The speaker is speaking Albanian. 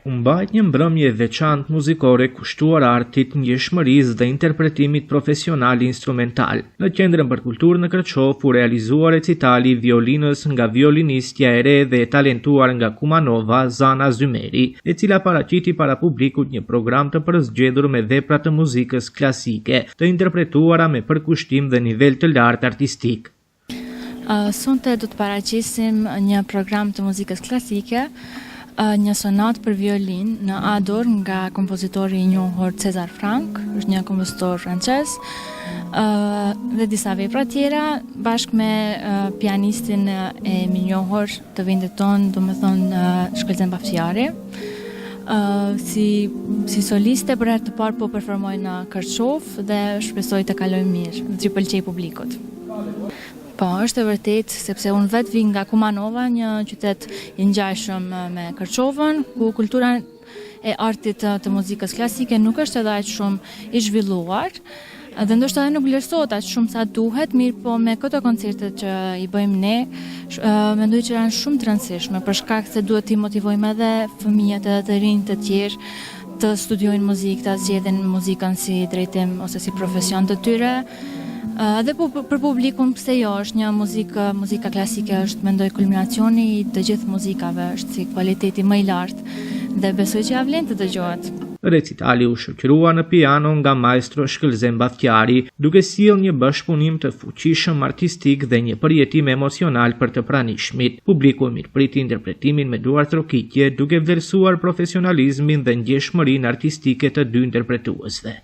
U mbajt një mbrëmje veçantë muzikore kushtuar artit, ndjeshmërisë dhe interpretimit profesional instrumental. Në Qendrën për Kulturë në Kërçov u realizua recitali i violinës nga violinistja e re dhe e talentuar nga Kumanova, Zana Zymeri, e cila paraqiti para publikut një program të përzgjedhur me vepra të muzikës klasike, të interpretuara me përkushtim dhe nivel të lartë artistik. Sonte do të paraqisim një program të muzikës klasike, një sonat për violin në A-dur nga kompozitori i njohur Cezar Franck, është një kompozitor francez, dhe disa vepra tjera bashkë me pianistin e minjohur të vendit tonë, domethënë Shkëlzen Baftiari. Si soliste për herë të parë po performoj në Kërçov dhe shpresoj të kaloj mirë, dhe të pëlqej publikut. Po, është e vërtet, sepse unë vetë vi nga Kumanova, një qytet i ngjashëm me Kërçovën, ku kultura e artit të muzikës klasike nuk është edhe aq shumë i zhvilluar, dhe ndoshta edhe nuk vlerësohet aq shumë sa duhet, mirë po me këto koncerte që i bëjmë ne, mendoj që janë shumë të rëndësishme, për shkak se duhet t'i motivojmë edhe fëmijët edhe të rinj të tjerë të studiojnë muzikë, të zgjedhin muzikën si drejtim ose si profesion të tyre. Dhe për publikun pse jo, është një muzika klasike është mendoj kulminacioni i të gjithë muzikave, është si kualiteti më i lartë dhe besoj që ja vlen të dëgjohet. Recitali u shoqërua në piano nga maestro Shkëlzen Baftiari, duke sjellë një bashkëpunim të fuqishëm artistik dhe një përjetim emocional për të pranishmit. Publiku mirëpriti interpretimin me duar trokitje, duke vlerësuar profesionalizmin dhe ndjeshmërinë artistike të dy interpretuesve.